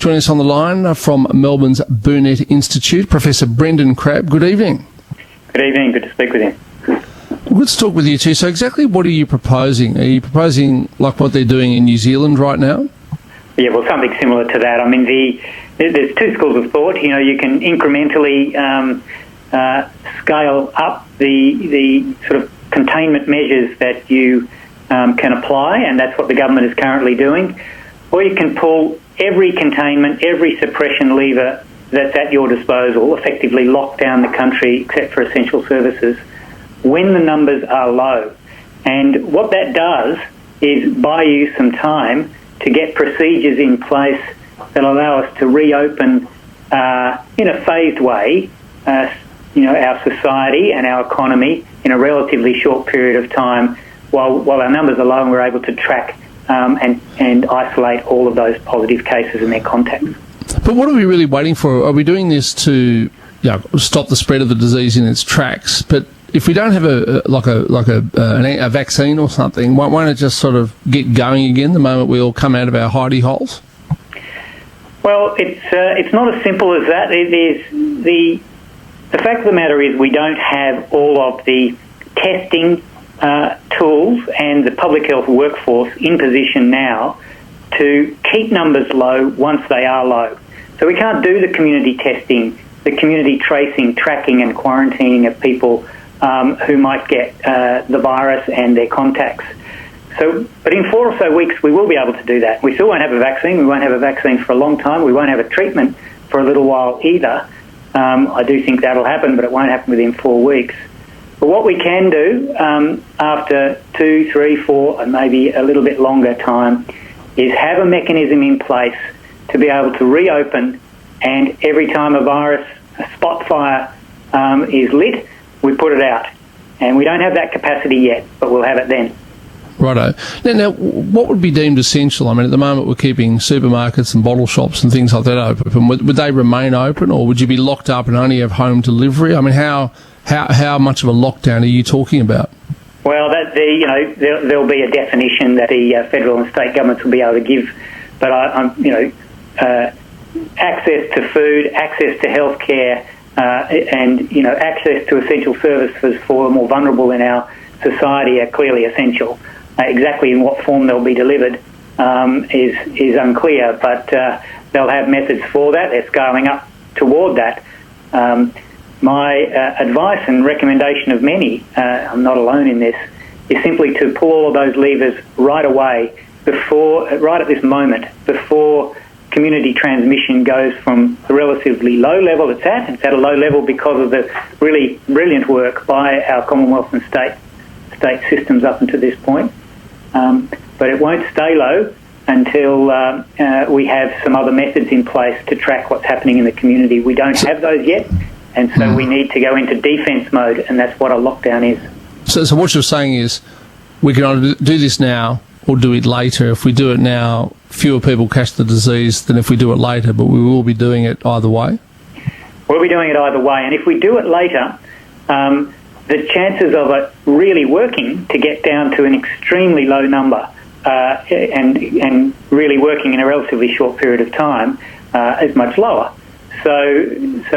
Joining us on the line from Melbourne's Burnett Institute, Professor Brendan Crabb. Good evening. Good evening. Good to speak with you. Let's talk with you too. So exactly what are you proposing? Are you proposing like what they're doing in New Zealand right now? Yeah, well, something similar to that. I mean, there's two schools of thought. You know, you can incrementally scale up the sort of containment measures that you can apply, and that's what the government is currently doing. Or you can pull every containment, every suppression lever that's at your disposal, effectively lock down the country except for essential services when the numbers are low. And what that does is buy you some time to get procedures in place that allow us to reopen in a phased way, our society and our economy in a relatively short period of time while our numbers are low and we're able to track and isolate all of those positive cases and their contacts. But what are we really waiting for? Are we doing this to stop the spread of the disease in its tracks? But if we don't have a vaccine or something, won't it just sort of get going again the moment we all come out of our hidey holes? Well, it's not as simple as that. It is the fact of the matter is we don't have all of the testing tools and the public health workforce in position now to keep numbers low once they are low. So we can't do the community testing, the community tracing, tracking and quarantining of people who might get the virus and their contacts. But in 4 or so weeks, we will be able to do that. We still won't have a vaccine. We won't have a vaccine for a long time. We won't have a treatment for a little while either. I do think that'll happen, but it won't happen within 4 weeks. But what we can do after 2, 3, 4, and maybe a little bit longer time is have a mechanism in place to be able to reopen, and every time a spot fire is lit, we put it out. And we don't have that capacity yet, but we'll have it then. Righto. Now, what would be deemed essential? I mean, at the moment we're keeping supermarkets and bottle shops and things like that open. Would they remain open, or would you be locked up and only have home delivery? I mean, how much of a lockdown are you talking about? Well, there'll be a definition that the federal and state governments will be able to give, but access to food, access to healthcare, and access to essential services for the more vulnerable in our society are clearly essential. Exactly in what form they'll be delivered is unclear, but they'll have methods for that. They're scaling up toward that. My advice and recommendation of many, I'm not alone in this, is simply to pull all of those levers right away, right at this moment, before community transmission goes from the relatively low level it's at. It's at a low level because of the really brilliant work by our Commonwealth and state systems up until this point. But it won't stay low until we have some other methods in place to track what's happening in the community. We don't have those yet, and so we need to go into defence mode, and that's what a lockdown is. So what you're saying is we can either do this now or do it later. If we do it now, fewer people catch the disease than if we do it later, but we will be doing it either way? We'll be doing it either way, and if we do it later, the chances of it really working to get down to an extremely low number and really working in a relatively short period of time is much lower. So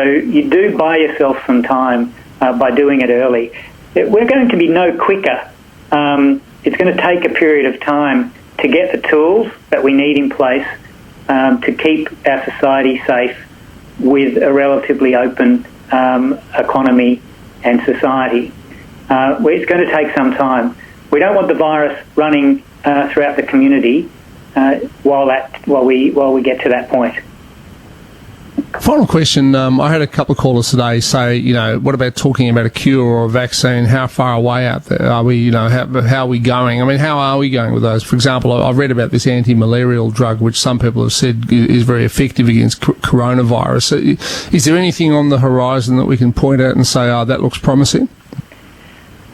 you do buy yourself some time by doing it early. We're going to be no quicker. It's going to take a period of time to get the tools that we need in place to keep our society safe with a relatively open economy and society. It's going to take some time. We don't want the virus running throughout the community while we get to that point. Final question. I had a couple of callers today say, what about talking about a cure or a vaccine? How far away out there are we? How are we going? I mean, how are we going with those? For example, I've read about this anti-malarial drug, which some people have said is very effective against coronavirus. So is there anything on the horizon that we can point out and say, that looks promising?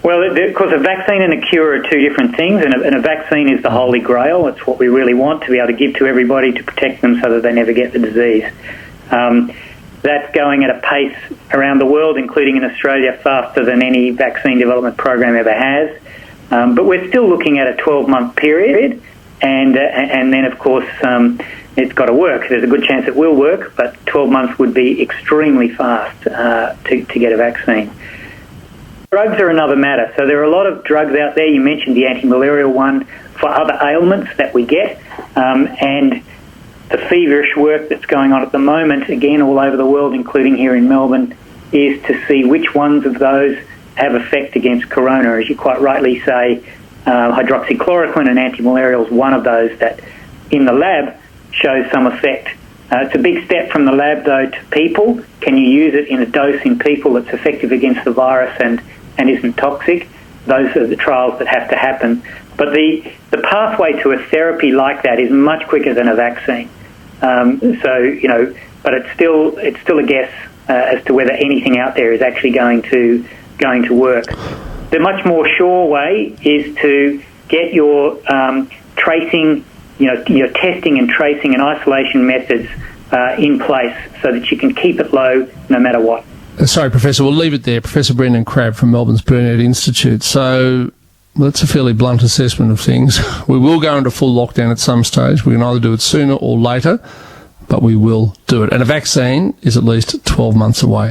Well, of course, a vaccine and a cure are two different things, and a vaccine is the holy grail. It's what we really want to be able to give to everybody to protect them so that they never get the disease. That's going at a pace around the world, including in Australia, faster than any vaccine development program ever has. But we're still looking at a 12-month period, and then, of course, it's got to work. There's a good chance it will work, but 12 months would be extremely fast to get a vaccine. Drugs are another matter. So there are a lot of drugs out there. You mentioned the anti-malarial one for other ailments that we get, and the feverish work that's going on at the moment, again, all over the world, including here in Melbourne, is to see which ones of those have effect against corona. As you quite rightly say, hydroxychloroquine and anti-malarial is one of those that in the lab shows some effect. It's a big step from the lab, though, to people. Can you use it in a dose in people that's effective against the virus and isn't toxic? Those are the trials that have to happen. But the pathway to a therapy like that is much quicker than a vaccine. But it's still a guess as to whether anything out there is actually going to work. The much more sure way is to get your tracing, your testing and tracing and isolation methods in place so that you can keep it low no matter what. Sorry, Professor, we'll leave it there. Professor Brendan Crabb from Melbourne's Burnet Institute. So that's a fairly blunt assessment of things. We will go into full lockdown at some stage. We can either do it sooner or later, but we will do it. And a vaccine is at least 12 months away.